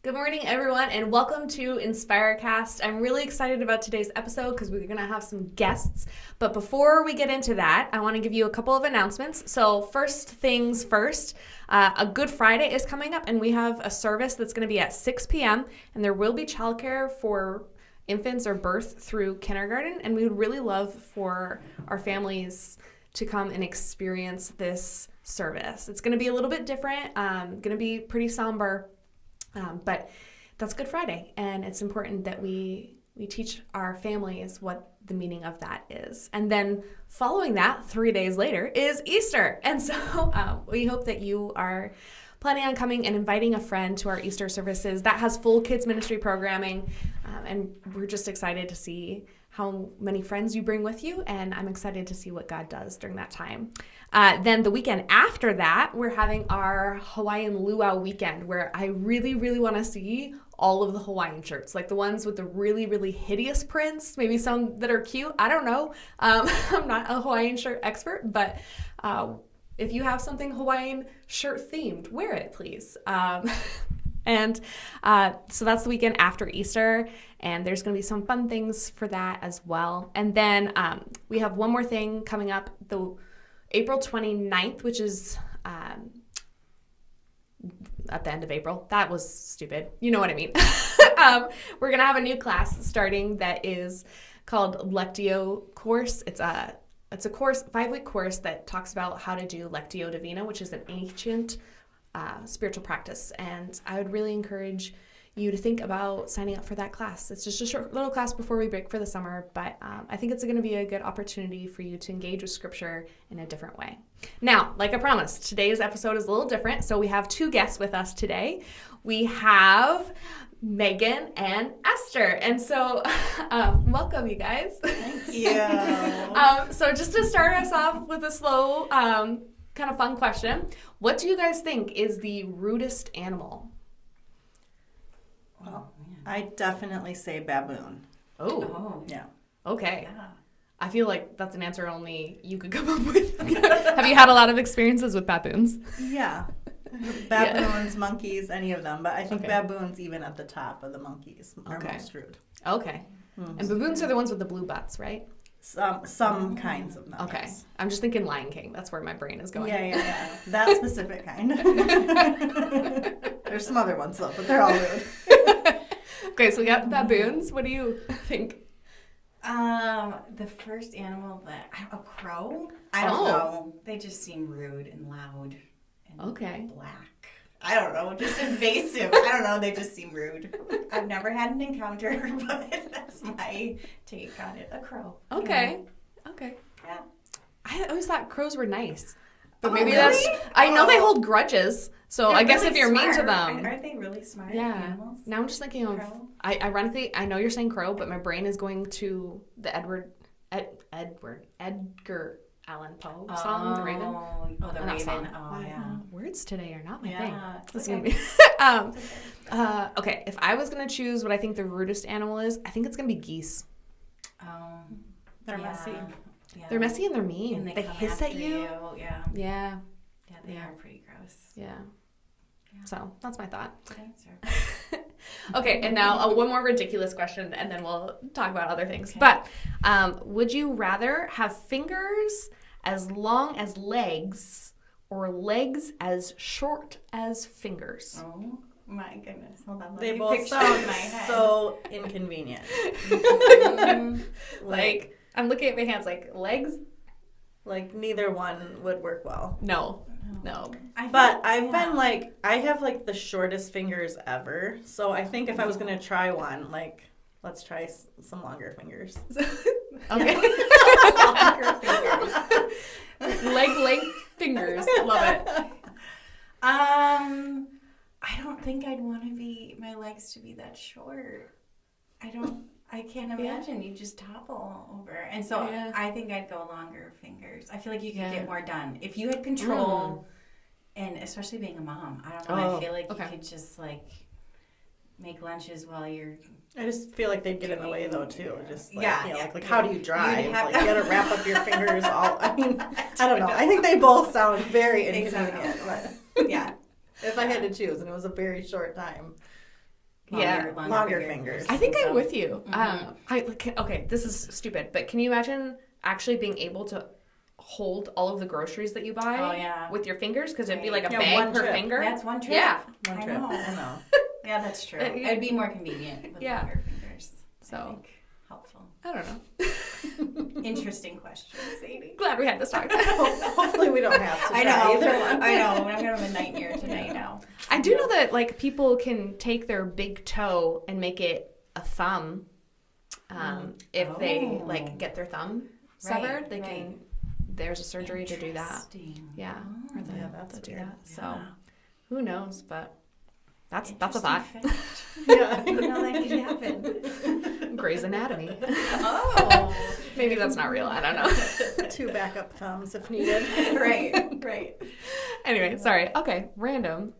Good morning, everyone, and welcome to InspireCast. I'm really excited about today's episode because we're going to have some guests. But before we get into that, I want to give you a couple of announcements. So first things first, a Good Friday is coming up, and we have a service that's going to be at 6 p.m., and there will be childcare for infants or birth through kindergarten, and we would really love for our families to come and experience this service. It's going to be a little bit different, going to be pretty somber. But that's Good Friday, and it's important that we teach our families what the meaning of that is. And then following that, 3 days later, is Easter. And so we hope that you are planning on coming and inviting a friend to our Easter services. That has full kids ministry programming, and we're just excited to see how many friends you bring with you, and I'm excited to see what God does during that time. Then the weekend after that, we're having our Hawaiian Luau weekend, where I really, really want to see all of the Hawaiian shirts, like the ones with the really, really hideous prints, maybe some that are cute. I don't know. I'm not a Hawaiian shirt expert, but if you have something Hawaiian shirt themed, wear it, please. And so that's the weekend after Easter, and there's going to be some fun things for that as well. And then we have one more thing coming up, the April 29th, which is at the end of April. That was stupid. You know what I mean. We're going to have a new class starting that is called Lectio course. It's a course, 5-week course that talks about how to do Lectio Divina, which is an ancient spiritual practice, and I would really encourage you to think about signing up for that class. It's just a short little class before we break for the summer, but I think it's going to be a good opportunity for you to engage with Scripture in a different way. Now, like I promised, today's episode is a little different, so we have two guests with us today. We have Megan and Esther, and so welcome, you guys. Thank you. So just to start us off with a slow kind of fun question. What do you guys think is the rudest animal? Well, I definitely say baboon. Oh. Yeah. Okay. Yeah. I feel like that's an answer only you could come up with. Have you had a lot of experiences with baboons? Yeah. Baboons, monkeys, any of them. But I think baboons, even at the top of the monkeys, are most rude. Okay. Mm-hmm. And baboons are the ones with the blue butts, right? Some kinds of them. Okay. Yes. I'm just thinking Lion King. That's where my brain is going. Yeah. That specific kind. There's some other ones, though, but they're all rude. Okay, so we got baboons. What do you think? The first animal a crow? I don't know. They just seem rude and loud and black. I don't know, just invasive. I don't know, they just seem rude. I've never had an encounter, but that's my take on it. A crow. Okay. Yeah. Okay. Yeah. I always thought crows were nice. But Maybe maybe really? I know they hold grudges, so They're I guess really if you're mean to smart. them. Aren't they really smart animals? Now I'm just thinking of, Crow? ironically, I know you're saying crow, but my brain is going to the Edgar Allan Poe song, The Raven. Oh, the Raven. Song. Oh, yeah. Words today are not my Yeah, thing. it's This is okay. gonna be, okay, if I was going to choose what I think the rudest animal is, I think it's going to be geese. They're messy. Yeah. They're messy and they're mean. And they come hiss at after you. Yeah. Yeah. Yeah, they are pretty gross. Yeah. So that's my thought. Good answer. Okay, and now one more ridiculous question, and then we'll talk about other things. Okay. But would you rather have fingers as long as legs or legs as short as fingers? Oh my goodness. Hold on. They me both picture sound in my head. so inconvenient. Like, I'm looking at my hands like, legs? Like, neither one would work well. No. But I've been like, I have like the shortest fingers ever. So I think if I was going to try one, like, let's try some longer fingers. Okay. longer fingers. Leg length fingers. Love it. I don't think I'd want my legs to be that short. I can't imagine. You just topple over. And so I think I'd go longer fingers. I feel like you could get more done. If you had control, and especially being a mom, I don't know, I feel like you could just like make lunches while you're... I just feel like they'd get in the way though too. Just like, like how do you You'd drive? have- Like you gotta wrap up your fingers all, I mean, I don't know. I think they both sound very inconvenient. But Yeah. if I had to choose and it was a very short time. Longer fingers. I think I'm with you. Okay, this is stupid, but can you imagine actually being able to hold all of the groceries that you buy with your fingers? Because it'd be like a bag per finger. That's one trip. Yeah. One trip. I know. Yeah, that's true. It'd be more convenient with longer fingers. So I think helpful. I don't know. Interesting question, Sadie. Glad we had this talk. Hopefully we don't have to try either one. I know. I'm gonna have a nightmare tonight now. I do know that like people can take their big toe and make it a thumb. If they like get their thumb severed, they can. There's a surgery to do that. Yeah. That's do weird. that. So who knows? But that's a thought. Yeah. I didn't know that could happen. Grey's Anatomy. Oh. Maybe that's not real. I don't know. 2 backup thumbs if needed. Right. Anyway, sorry. Okay, random.